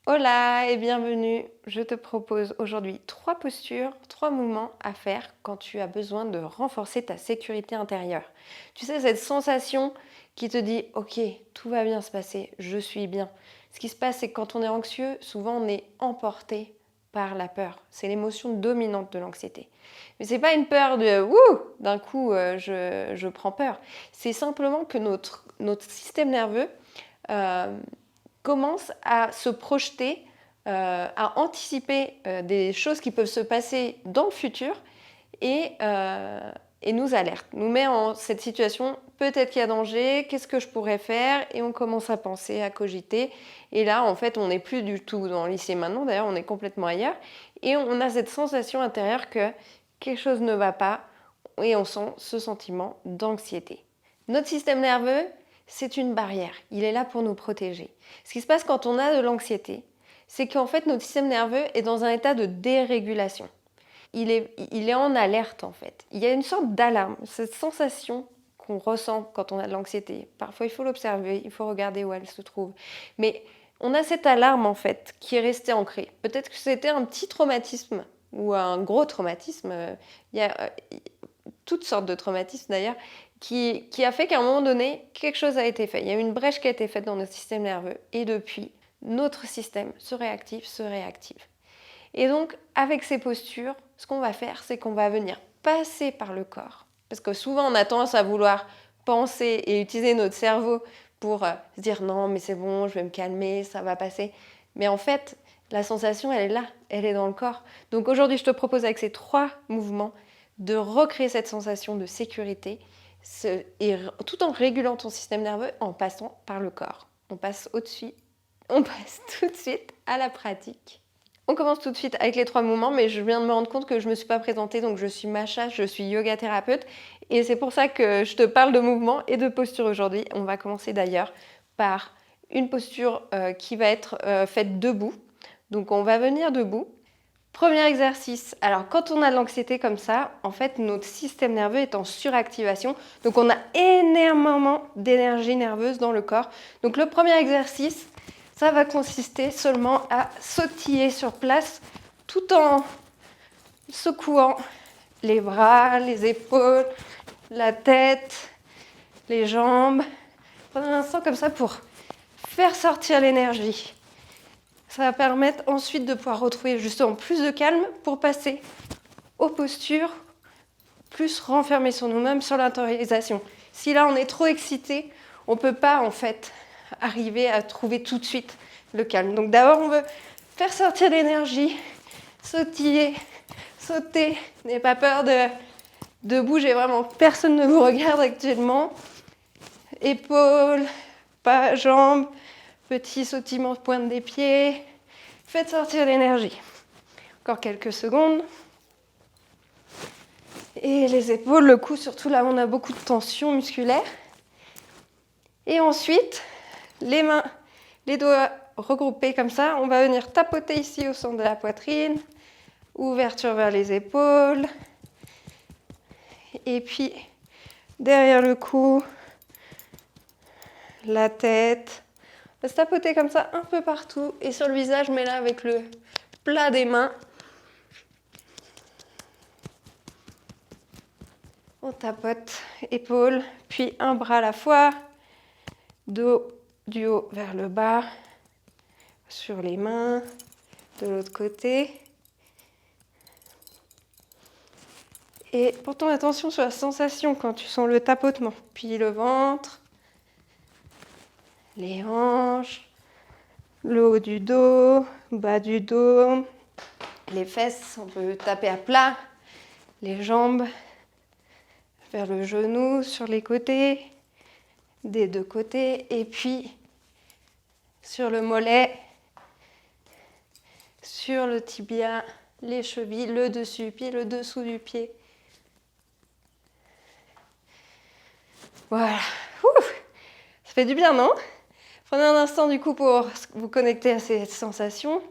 Hola et bienvenue. Je te propose aujourd'hui 3 postures, 3 mouvements à faire quand tu as besoin de renforcer ta sécurité intérieure. Tu sais, cette sensation qui te dit OK, tout va bien se passer, je suis bien. Ce qui se passe, c'est que quand on est anxieux, souvent on est emporté par la peur. C'est l'émotion dominante de l'anxiété. Mais c'est pas une peur de ouh, d'un coup je prends peur. C'est simplement que notre système nerveux euh, commence à se projeter, à anticiper des choses qui peuvent se passer dans le futur et nous alerte, nous met en cette situation, peut-être qu'il y a danger, qu'est-ce que je pourrais faire? Et on commence à penser, à cogiter. Et là, en fait, on n'est plus du tout dans l'ici et maintenant, d'ailleurs, on est complètement ailleurs. Et on a cette sensation intérieure que quelque chose ne va pas et on sent ce sentiment d'anxiété. Notre système nerveux, c'est une barrière. Il est là pour nous protéger. Ce qui se passe quand on a de l'anxiété, c'est qu'en fait, notre système nerveux est dans un état de dérégulation. Il est en alerte, en fait. Il y a une sorte d'alarme, cette sensation qu'on ressent quand on a de l'anxiété. Parfois, il faut l'observer, il faut regarder où elle se trouve. Mais on a cette alarme, en fait, qui est restée ancrée. Peut-être que c'était un petit traumatisme ou un gros traumatisme. Il y a toutes sortes de traumatismes, d'ailleurs, qui a fait qu'à un moment donné, quelque chose a été fait. Il y a eu une brèche qui a été faite dans notre système nerveux. Et depuis, notre système se réactive, se réactive. Et donc, avec ces postures, ce qu'on va faire, c'est qu'on va venir passer par le corps. Parce que souvent, on a tendance à vouloir penser et utiliser notre cerveau pour se dire non, mais c'est bon, je vais me calmer, ça va passer. Mais en fait, la sensation, elle est là, elle est dans le corps. Donc aujourd'hui, je te propose avec ces 3 mouvements de recréer cette sensation de sécurité et tout en régulant ton système nerveux en passant par le corps. On passe tout de suite à la pratique. On commence tout de suite avec les 3 mouvements, mais je viens de me rendre compte que je ne me suis pas présentée, donc je suis Macha, je suis yoga thérapeute, et c'est pour ça que je te parle de mouvements et de posture aujourd'hui. On va commencer d'ailleurs par une posture qui va être faite debout. Donc on va venir debout. Premier exercice. Alors quand on a de l'anxiété comme ça, en fait notre système nerveux est en suractivation, donc on a énormément d'énergie nerveuse dans le corps. Donc le premier exercice, ça va consister seulement à sautiller sur place tout en secouant les bras, les épaules, la tête, les jambes. Prenez un instant comme ça pour faire sortir l'énergie. Ça va permettre ensuite de pouvoir retrouver justement plus de calme pour passer aux postures, plus renfermer sur nous-mêmes, sur l'intériorisation. Si là on est trop excité, on ne peut pas en fait arriver à trouver tout de suite le calme. Donc d'abord on veut faire sortir l'énergie, sautiller, sauter. N'ayez pas peur de bouger, vraiment personne ne vous regarde actuellement. Épaules, pas, jambes, petit sautillement de pointe des pieds. Faites sortir l'énergie. Encore quelques secondes. Et les épaules, le cou, surtout là où on a beaucoup de tension musculaire. Et ensuite, les mains, les doigts regroupés comme ça. On va venir tapoter ici au centre de la poitrine. Ouverture vers les épaules. Et puis, derrière le cou, la tête. On va se tapoter comme ça un peu partout. Et sur le visage, mais là avec le plat des mains. On tapote épaules, puis un bras à la fois, dos du haut vers le bas, sur les mains, de l'autre côté. Et portons attention sur la sensation quand tu sens le tapotement, puis le ventre, les hanches, le haut du dos, bas du dos, les fesses, on peut taper à plat, les jambes vers le genou, sur les côtés, des 2 côtés, et puis sur le mollet, sur le tibia, les chevilles, le dessus du pied, le dessous du pied. Voilà. Ouf, ça fait du bien, non? Prenez un instant du coup pour vous connecter à ces sensations.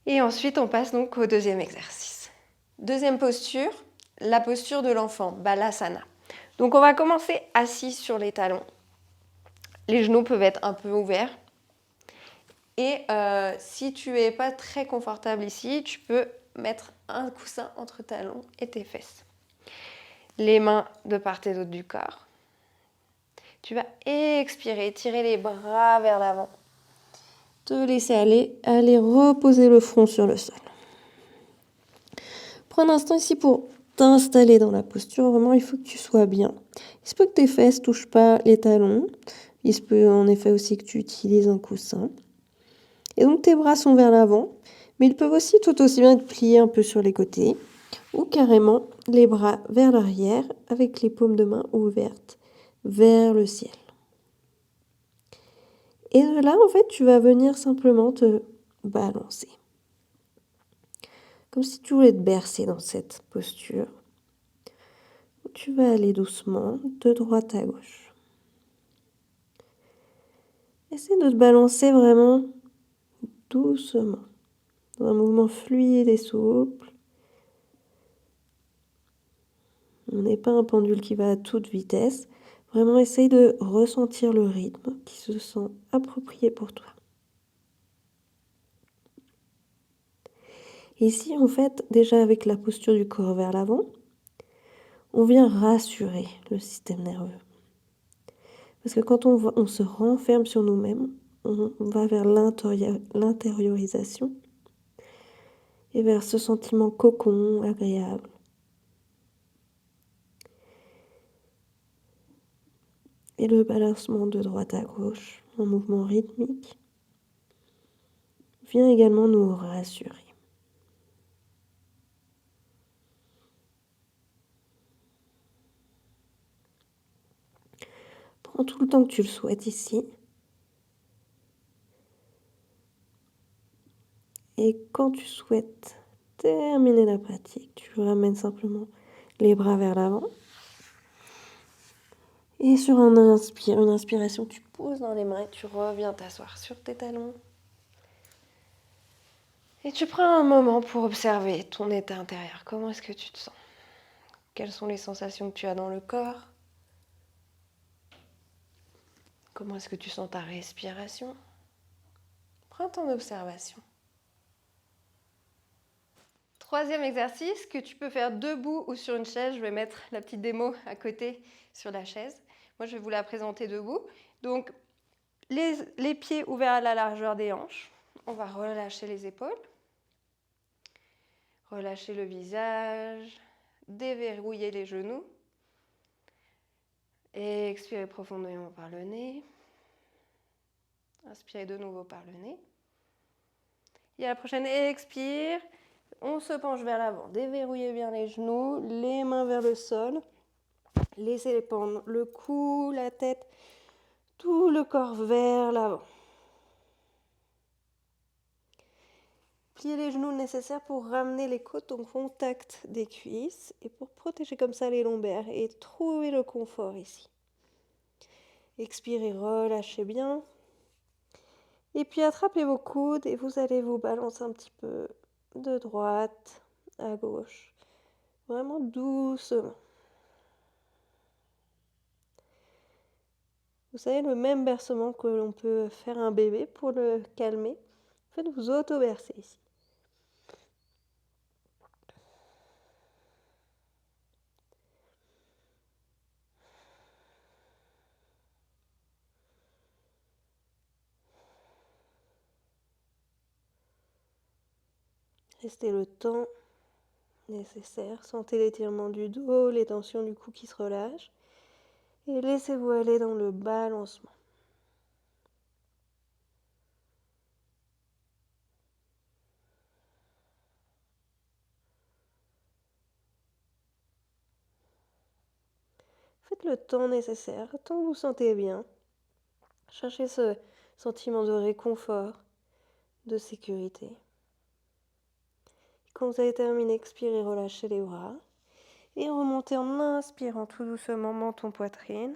Et ensuite, on passe donc au deuxième exercice. Deuxième posture, la posture de l'enfant, Balasana. Donc on va commencer assis sur les talons. Les genoux peuvent être un peu ouverts. Et si tu n'es pas très confortable ici, tu peux mettre un coussin entre talons et tes fesses. Les mains de part et d'autre du corps. Tu vas expirer, tirer les bras vers l'avant. Te laisser aller reposer le front sur le sol. Prends un instant ici pour t'installer dans la posture. Vraiment, il faut que tu sois bien. Il se peut que tes fesses ne touchent pas les talons. Il se peut en effet aussi que tu utilises un coussin. Et donc tes bras sont vers l'avant, mais ils peuvent aussi tout aussi bien être pliés un peu sur les côtés ou carrément les bras vers l'arrière avec les paumes de main ouvertes vers le ciel. Et de là, en fait, tu vas venir simplement te balancer. Comme si tu voulais te bercer dans cette posture. Tu vas aller doucement de droite à gauche. Essaie de te balancer vraiment doucement, dans un mouvement fluide et souple. On n'est pas un pendule qui va à toute vitesse. Vraiment, essaye de ressentir le rythme qui se sent approprié pour toi. Ici, en fait, déjà avec la posture du corps vers l'avant, on vient rassurer le système nerveux. Parce que quand on se renferme sur nous-mêmes, on va vers l'intériorisation et vers ce sentiment cocon, agréable. Et le balancement de droite à gauche, en mouvement rythmique, vient également nous rassurer. Prends tout le temps que tu le souhaites ici. Et quand tu souhaites terminer la pratique, tu ramènes simplement les bras vers l'avant. Et sur une inspiration, tu poses dans les mains et tu reviens t'asseoir sur tes talons. Et tu prends un moment pour observer ton état intérieur. Comment est-ce que tu te sens? Quelles sont les sensations que tu as dans le corps? Comment est-ce que tu sens ta respiration? Prends ton observation. Troisième exercice que tu peux faire debout ou sur une chaise. Je vais mettre la petite démo à côté sur la chaise. Moi, je vais vous la présenter debout. Donc, les pieds ouverts à la largeur des hanches. On va relâcher les épaules. Relâcher le visage. Déverrouiller les genoux. Et expirez profondément par le nez. Inspirez de nouveau par le nez. Et à la prochaine expire. On se penche vers l'avant. Déverrouillez bien les genoux. Les mains vers le sol. Laissez pendre le cou, la tête, tout le corps vers l'avant. Pliez les genoux nécessaires pour ramener les côtes au contact des cuisses et pour protéger comme ça les lombaires et trouver le confort ici. Expirez, relâchez bien. Et puis attrapez vos coudes et vous allez vous balancer un petit peu de droite à gauche. Vraiment doucement. Vous savez, le même bercement que l'on peut faire un bébé pour le calmer. Faites vous auto-bercer ici. Restez le temps nécessaire. Sentez l'étirement du dos, les tensions du cou qui se relâchent. Et laissez-vous aller dans le balancement. Faites le temps nécessaire, tant que vous sentez bien. Cherchez ce sentiment de réconfort, de sécurité. Quand vous avez terminé, expirez, relâchez les bras. Et remontez en inspirant tout doucement, menton, poitrine.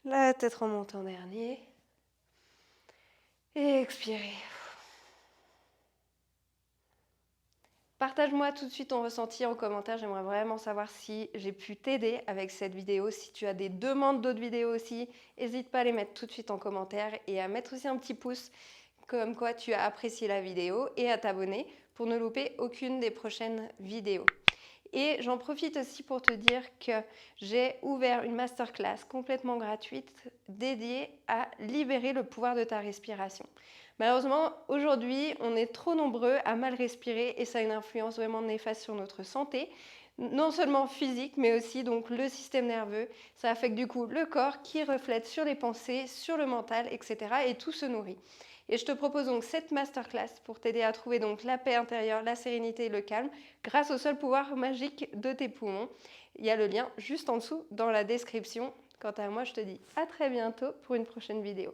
La tête remonte en dernier. Et expirez. Partage-moi tout de suite ton ressenti en commentaire. J'aimerais vraiment savoir si j'ai pu t'aider avec cette vidéo. Si tu as des demandes d'autres vidéos aussi, n'hésite pas à les mettre tout de suite en commentaire et à mettre aussi un petit pouce comme quoi tu as apprécié la vidéo et à t'abonner pour ne louper aucune des prochaines vidéos. Et j'en profite aussi pour te dire que j'ai ouvert une masterclass complètement gratuite dédiée à libérer le pouvoir de ta respiration. Malheureusement, aujourd'hui, on est trop nombreux à mal respirer et ça a une influence vraiment néfaste sur notre santé, non seulement physique, mais aussi donc le système nerveux. Ça affecte du coup le corps qui reflète sur les pensées, sur le mental, etc. Et tout se nourrit. Et je te propose donc cette masterclass pour t'aider à trouver donc la paix intérieure, la sérénité et le calme grâce au seul pouvoir magique de tes poumons. Il y a le lien juste en dessous dans la description. Quant à moi, je te dis à très bientôt pour une prochaine vidéo.